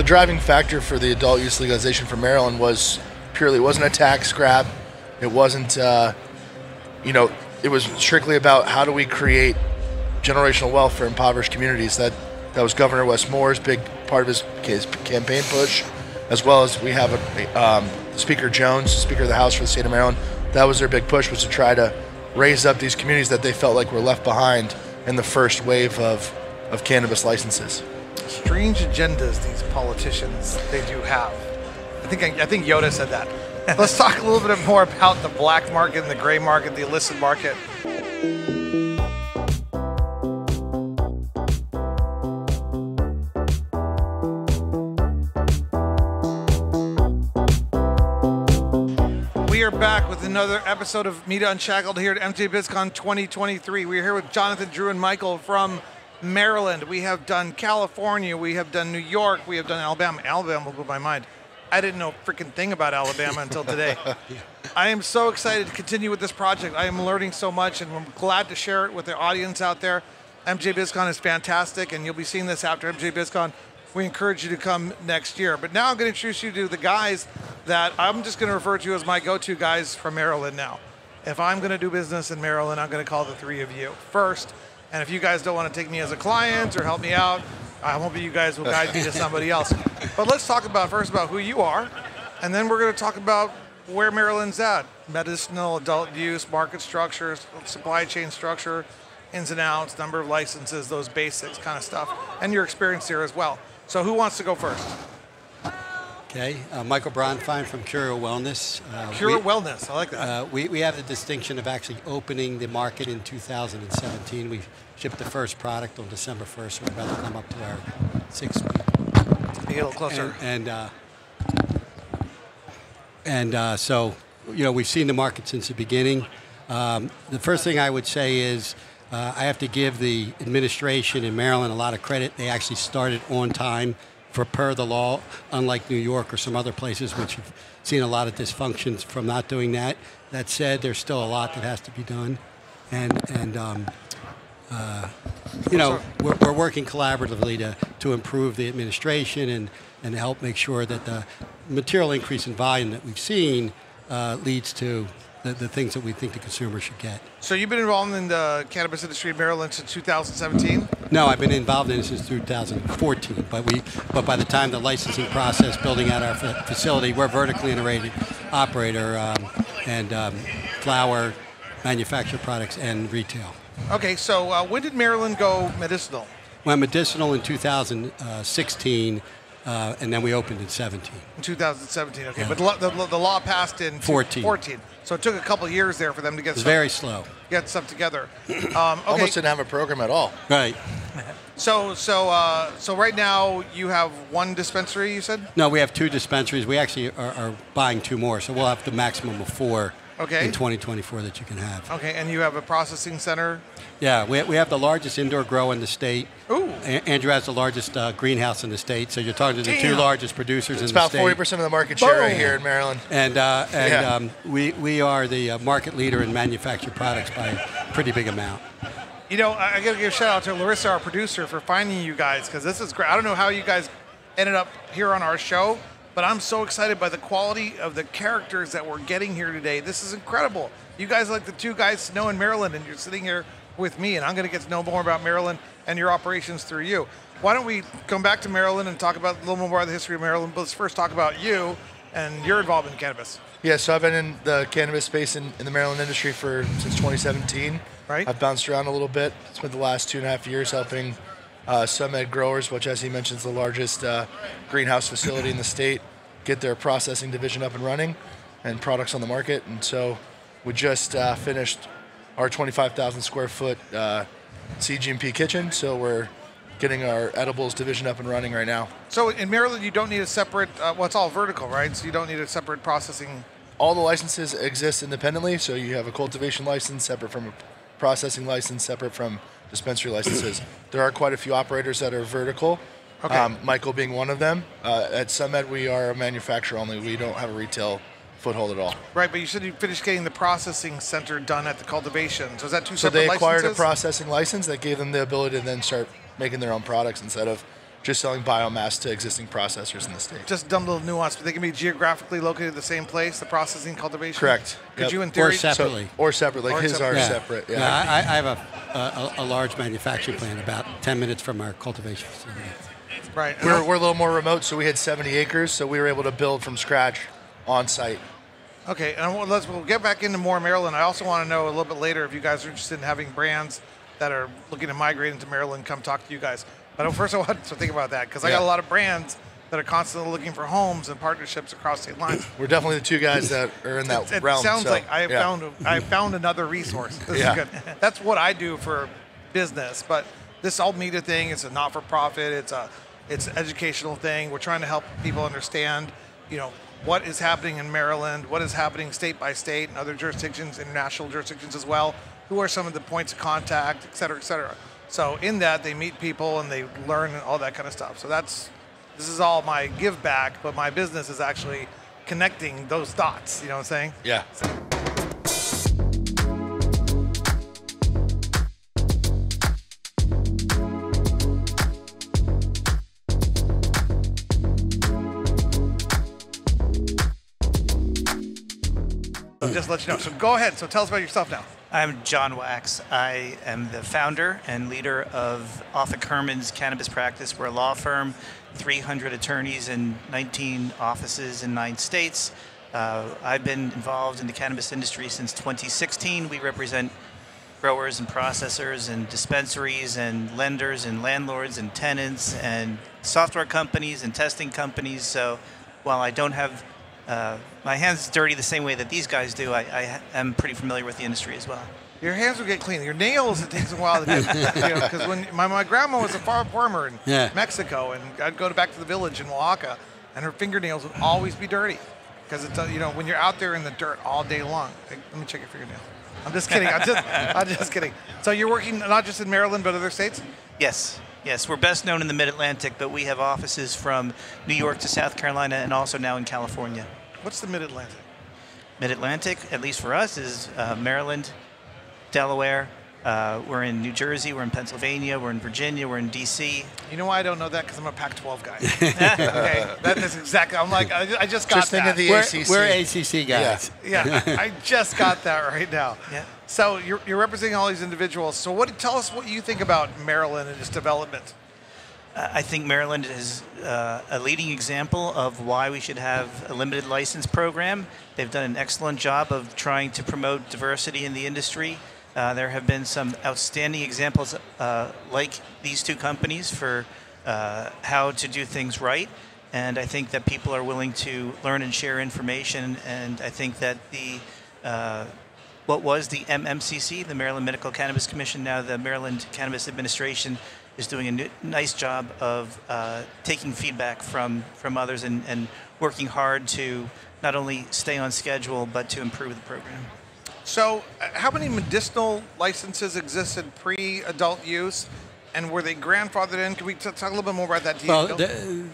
The driving factor for the adult use legalization for Maryland wasn't a tax grab. It wasn't, you know, it was strictly about how do we create generational wealth for impoverished communities. That was Governor Wes Moore's big part of his campaign push, as well as we have Speaker Jones, Speaker of the House for the state of Maryland. That was their big push, was to try to raise up these communities that they felt like were left behind in the first wave of cannabis licenses. Strange agendas these politicians, they do have. I think Yoda said that. Let's talk a little bit more about the black market and the gray market, the illicit market. We are back with another episode of MITA Unshackled here at MJBizCon 2023. We're here with Jonathan, Drew, and Michael from Maryland. We have done California, we have done New York, we have done Alabama. Alabama blew my mind. I didn't know a freaking thing about Alabama until today. I am so excited to continue with this project. I am learning so much, and I'm glad to share it with the audience out there. MJBizCon is fantastic, and you'll be seeing this after MJBizCon. We encourage you to come next year. But now I'm going to introduce you to the guys that I'm just going to refer to as my go-to guys from Maryland now. If I'm going to do business in Maryland, I'm going to call the three of you first. And if you guys don't want to take me as a client or help me out, I hope you guys will guide me to somebody else. But let's talk first about who you are, and then we're going to talk about where Maryland's at. Medicinal, adult use, market structure, supply chain structure, ins and outs, number of licenses, those basics kind of stuff, and your experience here as well. So who wants to go first? Okay, Michael Bronfine from Curio Wellness. Curio Wellness, I like that. We have the distinction of actually opening the market in 2017. We shipped the first product on December 1st, so we're about to come up to our 6 week. Get a little closer. So, you know, we've seen the market since the beginning. The first thing I would say is I have to give the administration in Maryland a lot of credit. They actually started on time per the law, unlike New York or some other places which have seen a lot of dysfunctions from not doing that. That said, there's still a lot that has to be done. You know, we're working collaboratively to improve the administration and help make sure that the material increase in volume that we've seen leads to the things that we think the consumer should get. So you've been involved in the cannabis industry in Maryland since 2017? No, I've been involved in it since 2014. But by the time the licensing process, building out our facility, we're a vertically integrated operator and flower, manufacture products, and retail. Okay, so when did Maryland go medicinal? Went medicinal in 2016. And then we opened in 17. In 2017, okay. Yeah. But the law passed in 14. So it took a couple of years there for them to get very slow. Get stuff together. Okay. Almost didn't have a program at all. Right. So right now you have one dispensary, you said? No, we have 2 dispensaries. We actually are buying 2 more, so we'll have the maximum of 4 in 2024 that you can have. Okay, and you have a processing center? Yeah, we have the largest indoor grow in the state. Ooh. Andrew has the largest greenhouse in the state, so you're talking to the 2 largest producers in the state. It's about 40% of the market share right here in Maryland. And we are the market leader in manufactured products by a pretty big amount. You know, I got to give a shout out to Larissa, our producer, for finding you guys, because this is great. I don't know how you guys ended up here on our show, but I'm so excited by the quality of the characters that we're getting here today. This is incredible. You guys are like the 2 guys to know in Maryland, and you're sitting here with me, and I'm going to get to know more about Maryland and your operations through you. Why don't we come back to Maryland and talk about a little more about the history of Maryland, but let's first talk about you and your involvement in cannabis. Yeah, so I've been in the cannabis space in the Maryland industry since 2017. Right. I've bounced around a little bit. Spent the last 2.5 years helping SunMed growers, which, as he mentioned, is the largest greenhouse facility in the state, get their processing division up and running and products on the market. And so we just finished our 25,000 square foot CGMP kitchen, so we're getting our edibles division up and running right now. So in Maryland, you don't need a separate, well, it's all vertical, right? So you don't need a separate processing. All the licenses exist independently, so you have a cultivation license separate from a processing license, separate from dispensary licenses. There are quite a few operators that are vertical, okay. Michael being one of them. At SunMed, we are a manufacturer only. We don't have a retail foothold at all. Right, but you said you finished getting the processing center done at the cultivation. So is that 2 separate licenses? So they acquired a processing license that gave them the ability to then start making their own products instead of just selling biomass to existing processors in the state. Just dumb little nuance, but they can be geographically located at the same place, the processing, cultivation? Correct. Could you, in theory... Or separately. Or separate, like his are separate. Yeah. I have a large manufacturing plant about 10 minutes from our cultivation facility. Right. We're a little more remote, so we had 70 acres, so we were able to build from scratch on site. Okay, and we'll get back into more Maryland. I also want to know a little bit later if you guys are interested in having brands that are looking to migrate into Maryland, come talk to you guys. But first I want to think about that, because I got a lot of brands that are constantly looking for homes and partnerships across state lines. We're definitely the two guys that are in that realm. It sounds like I found another resource. This is good. That's what I do for business, but this whole MITA thing is a not-for-profit. It's an educational thing. We're trying to help people understand, what is happening in Maryland, what is happening state by state and other jurisdictions, international jurisdictions as well. Who are some of the points of contact, et cetera, et cetera. So in that, they meet people and they learn and all that kind of stuff. So this is all my give back, but my business is actually connecting those dots. You know what I'm saying? Yeah. So just let you know. So go ahead. So tell us about yourself now. I'm John Wax. I am the founder and leader of Offit Kurman's cannabis practice. We're a law firm, 300 attorneys in 19 offices in 9 states. I've been involved in the cannabis industry since 2016. We represent growers and processors and dispensaries and lenders and landlords and tenants and software companies and testing companies. So while I don't have my hands dirty the same way that these guys do, I am pretty familiar with the industry as well. Your hands will get clean. Your nails, it takes a while to do. Because when my grandma was a farmer in Mexico, and I'd go back to the village in Oaxaca, and her fingernails would always be dirty. Because it's when you're out there in the dirt all day long. Let me check your fingernails. I'm just kidding. I'm just kidding. So you're working not just in Maryland, but other states? Yes. We're best known in the Mid-Atlantic, but we have offices from New York to South Carolina and also now in California. What's the Mid-Atlantic? Mid-Atlantic, at least for us, is Maryland, Delaware. We're in New Jersey. We're in Pennsylvania. We're in Virginia. We're in D.C. You know why I don't know that? Because I'm a Pac-12 guy. Okay, that is exactly. I'm like, I just got just that. Think of the ACC. We're ACC guys. Yeah, I just got that right now. Yeah. So you're representing all these individuals. So tell us what you think about Maryland and its development. I think Maryland is a leading example of why we should have a limited license program. They've done an excellent job of trying to promote diversity in the industry. There have been some outstanding examples like these two companies for how to do things right. And I think that people are willing to learn and share information. And I think that what was the MMCC, the Maryland Medical Cannabis Commission, now the Maryland Cannabis Administration, is doing a nice job of taking feedback from others and working hard to not only stay on schedule, but to improve the program. So how many medicinal licenses existed pre-adult use, and were they grandfathered in? Can we talk a little bit more about that? Well,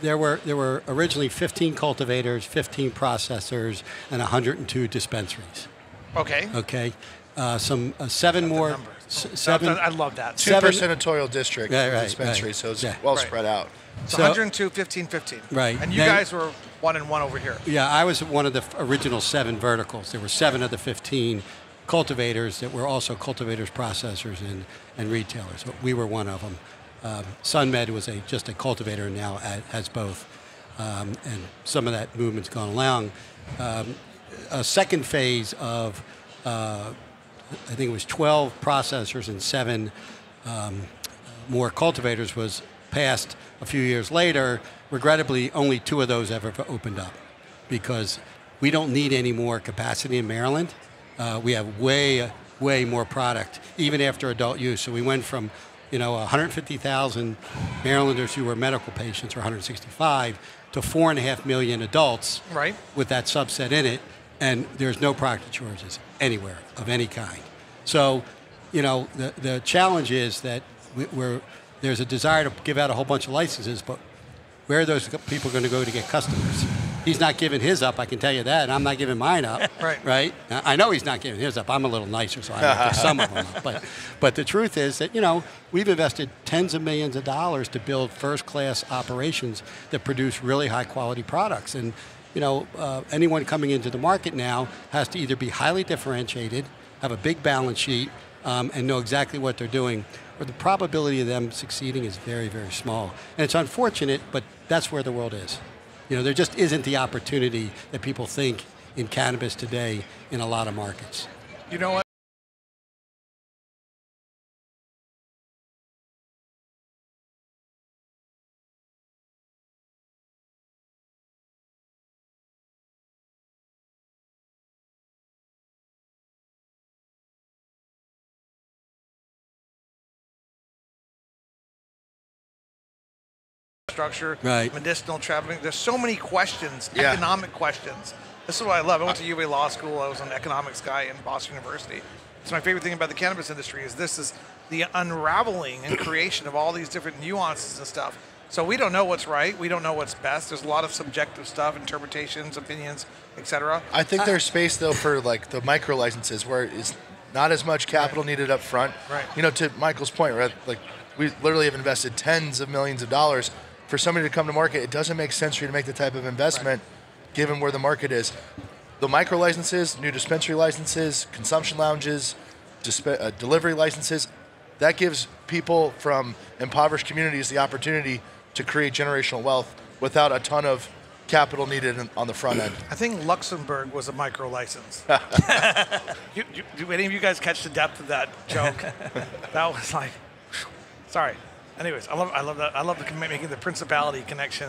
there were originally 15 cultivators, 15 processors, and 102 dispensaries. Okay. Okay. Seven more. Seven. I love that. 2 senatorial district dispensary, so it's well spread out. So 102, 15, 15. Right. And you guys were 1 and 1 over here. Yeah, I was one of the original 7 verticals. There were 7 of the 15 cultivators that were also cultivators, processors, and retailers. We were one of them. SunMed was just a cultivator, and now has both. And some of that movement's gone along. A second phase of, I think it was 12 processors and 7 more cultivators was passed a few years later. Regrettably, only 2 of those ever opened up because we don't need any more capacity in Maryland. We have way more product, even after adult use. So we went from 150,000 Marylanders who were medical patients, or 165, to 4.5 million adults with that subset in it. And there's no product shortages anywhere of any kind. So, the challenge is that there's a desire to give out a whole bunch of licenses, but where are those people going to go to get customers? He's not giving his up, I can tell you that, and I'm not giving mine up. Right? I know he's not giving his up. I'm a little nicer, so I might give some of them up. But the truth is that, we've invested tens of millions of dollars to build first-class operations that produce really high-quality products. And, anyone coming into the market now has to either be highly differentiated, have a big balance sheet, and know exactly what they're doing, or the probability of them succeeding is very, very small. And it's unfortunate, but that's where the world is. There just isn't the opportunity that people think in cannabis today in a lot of markets. You know what? Structure, medicinal traveling. There's so many questions, economic questions. This is what I love. I went to UA Law School. I was an economics guy in Boston University. It's my favorite thing about the cannabis industry is this is the unraveling and creation of all these different nuances and stuff. So we don't know what's right. We don't know what's best. There's a lot of subjective stuff, interpretations, opinions, etc. I think there's space though for like the micro licenses where it's not as much capital needed up front. Right. To Michael's point, right? Like we literally have invested tens of millions of dollars. For somebody to come to market, it doesn't make sense for you to make the type of investment given where the market is. The micro licenses, new dispensary licenses, consumption lounges, delivery licenses, that gives people from impoverished communities the opportunity to create generational wealth without a ton of capital needed on the front end. I think Luxembourg was a micro license. Do any of you guys catch the depth of that joke? That was like, sorry. Anyways, I love that. I love making the principality connection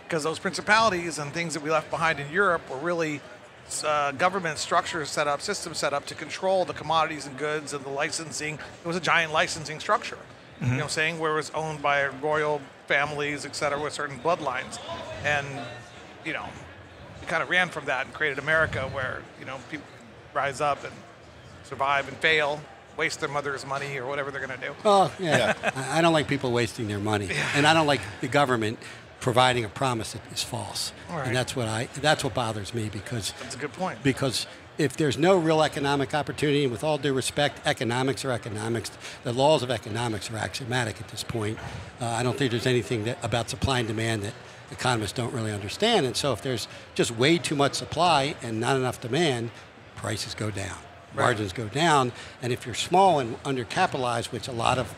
because those principalities and things that we left behind in Europe were really government structures set up, systems set up to control the commodities and goods and the licensing. It was a giant licensing structure, you know what I'm saying, where it was owned by royal families, et cetera, with certain bloodlines. And, we kind of ran from that and created America where, people rise up and survive and fail, waste their mother's money or whatever they're going to do. Oh, yeah. I don't like people wasting their money. And I don't like the government providing a promise that is false. Right. And that's what bothers me because that's a good point. Because if there's no real economic opportunity, and with all due respect, economics are economics. The laws of economics are axiomatic at this point. I don't think there's anything about supply and demand that economists don't really understand. And so if there's just way too much supply and not enough demand, prices go down. Margins go down, and if you're small and undercapitalized, which a lot of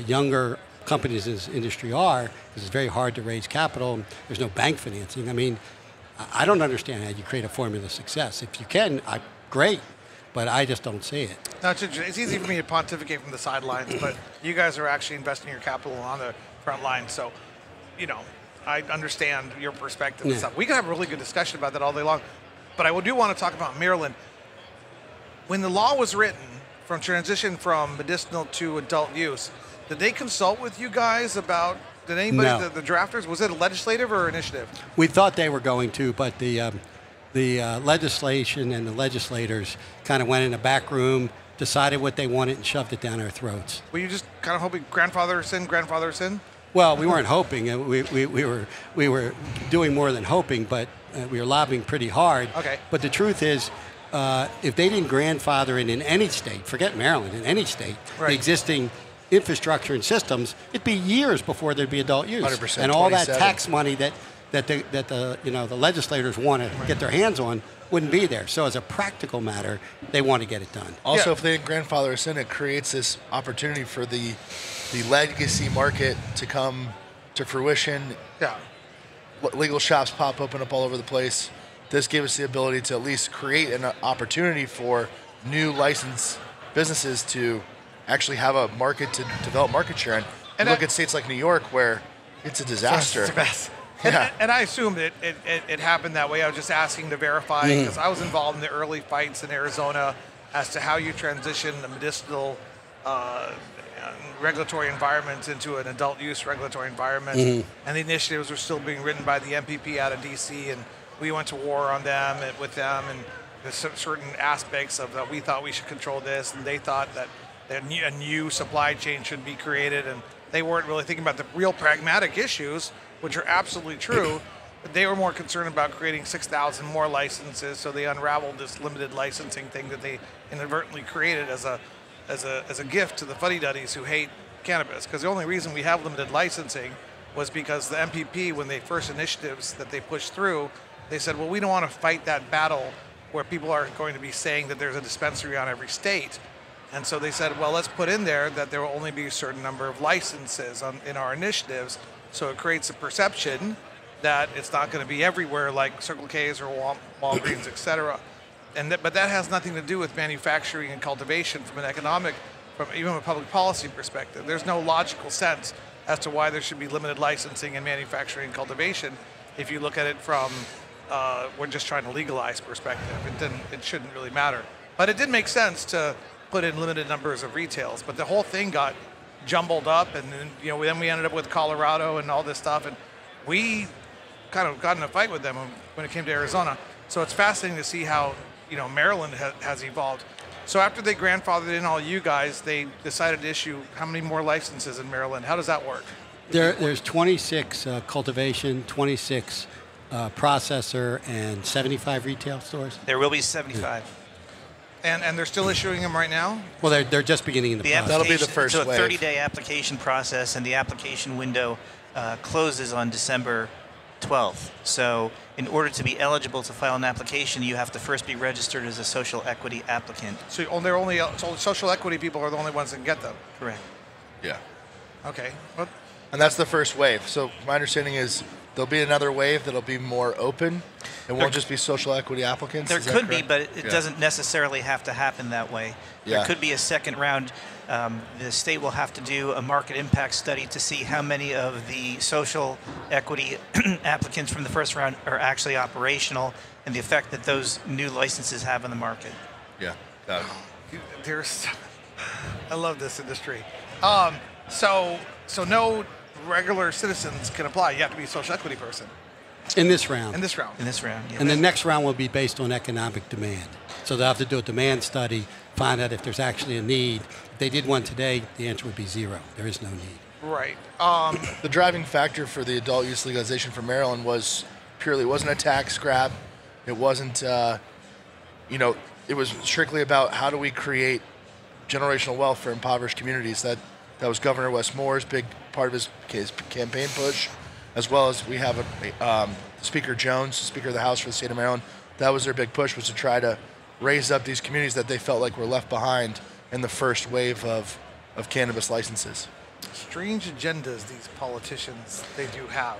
younger companies in this industry are, because it's very hard to raise capital, and there's no bank financing. I mean, I don't understand how you create a formula of success. If you can, great, but I just don't see it. No, it's easy for me to pontificate from the sidelines, but you guys are actually investing your capital on the front line, so, I understand your perspective and stuff. We can have a really good discussion about that all day long, but I do want to talk about Maryland. When the law was written from transition from medicinal to adult use, did they consult with you guys about, did anybody, No. the drafters, was it a legislative or initiative? We thought they were going to, but the legislation and the legislators kind of went in a back room, decided what they wanted, and shoved it down our throats. Were you just kind of hoping grandfather sin? Well, we weren't hoping. We were doing more than hoping, but we were lobbying pretty hard. Okay. But the truth is, if they didn't grandfather in any state, forget Maryland, in any state, the existing infrastructure and systems, it'd be years before there'd be adult use. 100%. And all that tax money that the legislators want to get their hands on wouldn't be there. So as a practical matter, they want to get it done. Also, if they didn't grandfather us in, it creates this opportunity for the legacy market to come to fruition. Yeah. Legal shops pop open up all over the place. This gave us the ability to at least create an opportunity for new licensed businesses to actually have a market to develop market share. And look at states like New York where it's a disaster. It's a mess. Yeah. And I assumed it happened that way. I was just asking to verify because I was involved in the early fights in Arizona as to how you transition the medicinal regulatory environment into an adult use regulatory environment. And the initiatives were still being written by the MPP out of DC, and we went to war on them and with them, and there's certain aspects of that we thought we should control this, and they thought that a new supply chain should be created, and they weren't really thinking about the real pragmatic issues, which are absolutely true. They were more concerned about creating 6,000 more licenses, so they unraveled this limited licensing thing that they inadvertently created as a gift to the fuddy-duddies who hate cannabis. Because the only reason we have limited licensing was because the MPP, when they first initiatives that they pushed through, they said, well, we don't want to fight that battle where people are going to be saying that there's a dispensary on every state. And so they said, well, let's put in there that there will only be a certain number of licenses in our initiatives, so it creates a perception that it's not going to be everywhere like Circle K's or Walgreens, et cetera. But that has nothing to do with manufacturing and cultivation from an economic, from even a public policy perspective. There's no logical sense as to why there should be limited licensing in manufacturing and cultivation if you look at it from we're just trying to legalize perspective. It shouldn't really matter. But it did make sense to put in limited numbers of retails. But the whole thing got jumbled up, and then we ended up with Colorado and all this stuff, and we kind of got in a fight with them when it came to Arizona. So it's fascinating to see how Maryland has evolved. So after they grandfathered in all you guys, they decided to issue how many more licenses in Maryland? How does that work? There's 26 cultivation, 26 processor, and 75 retail stores. There will be 75. And they're still issuing them right now? Well, they're just beginning the process. That'll be the first wave. So a wave. 30-day application process, and the application window closes on December 12th. So in order to be eligible to file an application, you have to first be registered as a social equity applicant. So so social equity people are the only ones that can get them? Correct. Yeah. Okay. And that's the first wave. So my understanding is there'll be another wave that'll be more open. It won't just be social equity applicants. There could be, but it doesn't necessarily have to happen that way. Yeah. There could be a second round. The state will have to do a market impact study to see how many of the social equity applicants from the first round are actually operational and the effect that those new licenses have on the market. Yeah. Got it. I love this industry. So no regular citizens can apply. You have to be a social equity person. In this round. In this round, yes. And the next round will be based on economic demand. So they'll have to do a demand study, find out if there's actually a need. If they did one today, the answer would be zero. There is no need. Right. The driving factor for the adult use legalization for Maryland wasn't a tax grab. It wasn't, it was strictly about how do we create generational wealth for impoverished communities. That was Governor Wes Moore's big part of his campaign push, as well as we have Speaker Jones, Speaker of the House for the state of Maryland. That was their big push, was to try to raise up these communities that they felt like were left behind in the first wave of cannabis licenses. Strange agendas these politicians, they do have.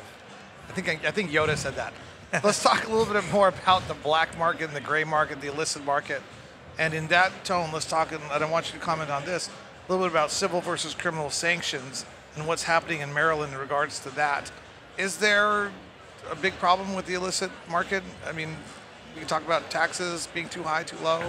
I think Yoda said that. Let's talk a little bit more about the black market and the gray market, the illicit market. And in that tone, let's talk, and I don't want you to comment on this, a little bit about civil versus criminal sanctions and what's happening in Maryland in regards to that. Is there a big problem with the illicit market? I mean, we can talk about taxes being too high, too low.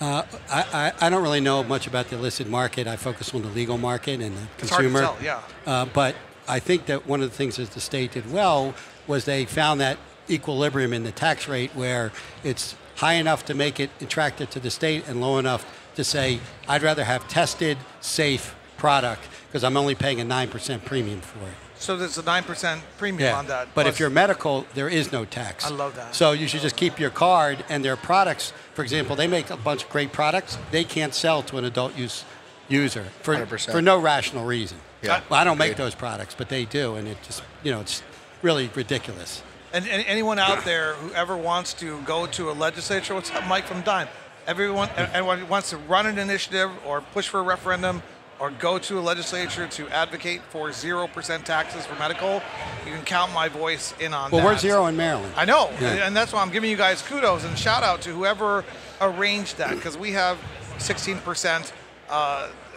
I don't really know much about the illicit market. I focus on the legal market and the consumer. It's hard to tell, yeah. But I think that one of the things that the state did well was they found that equilibrium in the tax rate where it's high enough to make it attractive to the state and low enough to say, I'd rather have tested, safe product because I'm only paying a 9% premium for it. So there's a 9% premium on that. But if you're medical, there is no tax. I love that. So you should just keep your card and their products. For example, they make a bunch of great products. They can't sell to an adult use user for 100%. For no rational reason. Yeah. Well, I don't make those products, but they do, and it just it's really ridiculous. And anyone out there who ever wants to go to a legislature, what's up, Mike from Dime? Anyone who wants to run an initiative or push for a referendum or go to a legislature to advocate for 0% taxes for medical, you can count my voice in on that. Well, we're zero in Maryland. I know, Yeah. and that's why I'm giving you guys kudos and shout out to whoever arranged that, because we have 16%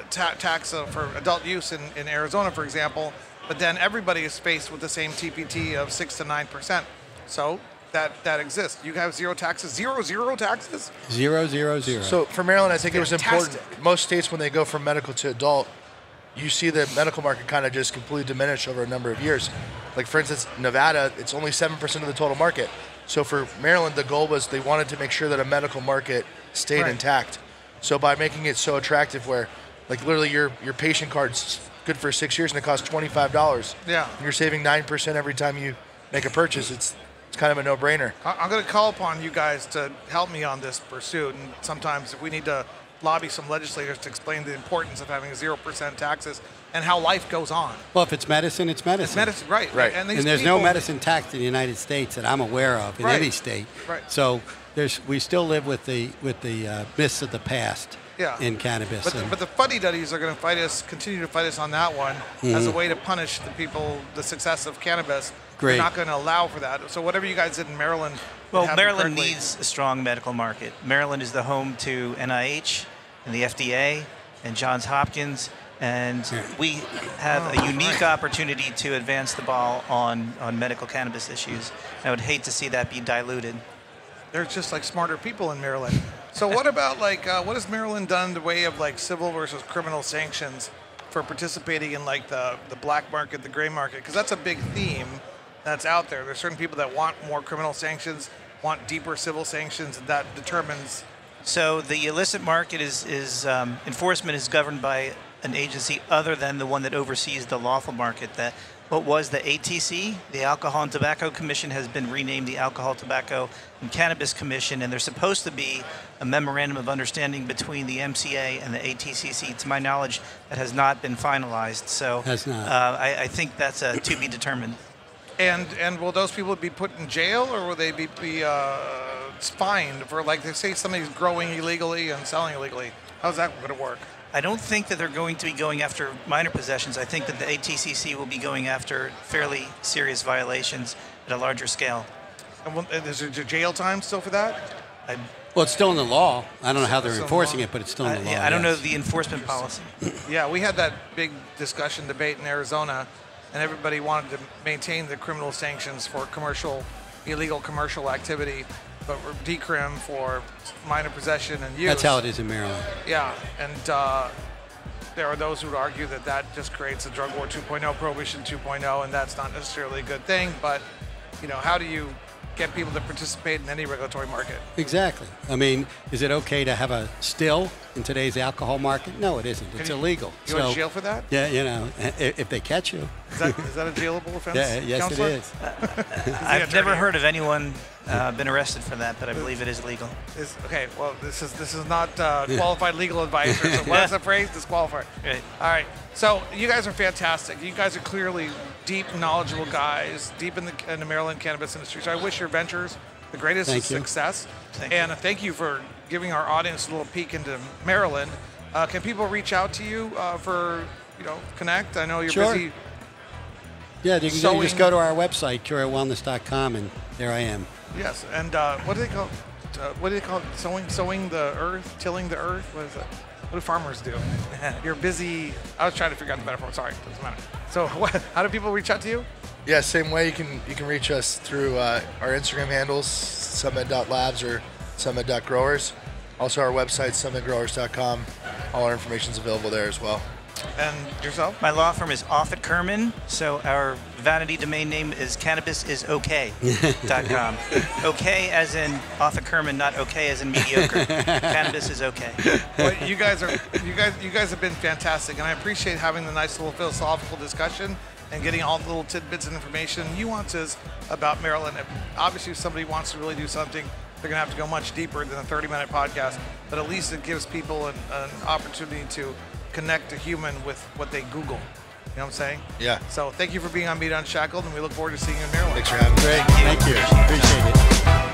tax for adult use in Arizona, for example, but then everybody is faced with the same TPT of 6 to 9%. So that exists. You have zero taxes, zero taxes? 000. So for Maryland, I think it was Fantastic. important. Most states, when they go from medical to adult, you see the medical market kind of just completely diminish over a number of years. Like, for instance, Nevada, it's only 7% of the total market. So for Maryland, the goal was they wanted to make sure that a medical market stayed intact. So by making it so attractive where, like, literally your patient card's good for 6 years and it costs $25. Yeah. And you're saving 9% every time you make a purchase, it's kind of a no-brainer. I'm going to call upon you guys to help me on this pursuit. And sometimes if we need to lobby some legislators to explain the importance of having 0% taxes and how life goes on. Well, if it's medicine, it's medicine. It's medicine, right. Right. And there's no medicine tax in the United States that I'm aware of in any state. Right. So we still live with the myths of the past in cannabis. But the fuddy-duddies are going to fight us, continue to fight us on that one as a way to punish the success of cannabis. Great. They're not going to allow for that. So whatever you guys did in Maryland. Well, Maryland needs a strong medical market. Maryland is the home to NIH and the FDA and Johns Hopkins. And we have a unique opportunity to advance the ball on medical cannabis issues. I would hate to see that be diluted. There's just like smarter people in Maryland. So what about what has Maryland done in the way of like civil versus criminal sanctions for participating in like the black market, the gray market? Because that's a big theme that's out there. There's certain people that want more criminal sanctions, want deeper civil sanctions, and that determines. So the illicit market is enforcement is governed by an agency other than the one that oversees the lawful market. That what was the ATC, the Alcohol and Tobacco Commission, has been renamed the Alcohol, Tobacco, and Cannabis Commission, and there's supposed to be a memorandum of understanding between the MCA and the ATCC. To my knowledge, that has not been finalized. So has not. I think that's to be determined. And will those people be put in jail, or will they be fined for, like, they say somebody's growing illegally and selling illegally? How's that going to work? I don't think that they're going to be going after minor possessions. I think that the ATCC will be going after fairly serious violations at a larger scale. And is there jail time still for that? Well, it's still in the law. I don't know how they're enforcing it, but it's still in the law. Yeah, I don't know the enforcement policy. Yeah, we had that big discussion debate in Arizona, and everybody wanted to maintain the criminal sanctions for illegal commercial activity, but we're decrim for minor possession and use. That's how it is in Maryland. Yeah, and there are those who would argue that just creates a drug war 2.0, prohibition 2.0, and that's not necessarily a good thing. But how do you get people to participate in any regulatory market? Exactly. I mean, is it okay to have a still in today's alcohol market? No, it isn't. It's illegal. You go to jail for that? Yeah, if they catch you. Is that a jailable offense? Yeah, yes, Counselor? it is. I've never heard of anyone been arrested for that, but I believe it is legal. Okay, well, this is not qualified legal advice. So what is the phrase? Disqualified. Right. All right. So you guys are fantastic. You guys are clearly deep, knowledgeable guys, deep in the Maryland cannabis industry. So I wish your ventures the greatest success. And thank you for giving our audience a little peek into Maryland. Can people reach out to you for connect? I know you're busy. Yeah, you can just go to our website, CurioWellness.com, and there I am. Yes, and what do they call? What do they call it? Sowing the earth, tilling the earth. What is it? What do farmers do? You're busy. I was trying to figure out the metaphor. Sorry, doesn't matter. So, how do people reach out to you? Yeah, same way. You can reach us through our Instagram handles, SunMed.labs or SunMed.growers. Also, our website, SunMedGrowers.com. All our information is available there as well. And yourself? My law firm is Offit Kurman, so our vanity domain name is CannabisIsOK.com. Okay as in Offit Kurman, not okay as in mediocre. Cannabis is okay. Well, you guys have been fantastic, and I appreciate having the nice little philosophical discussion and getting all the little tidbits and information, nuances about Maryland. Obviously, if somebody wants to really do something, they're going to have to go much deeper than a 30-minute podcast, but at least it gives people an opportunity to connect a human with what they Google. You know what I'm saying? Yeah. So thank you for being on MITA Unshackled, and we look forward to seeing you in Maryland. Thanks for having me. Great. Thank you. Appreciate it.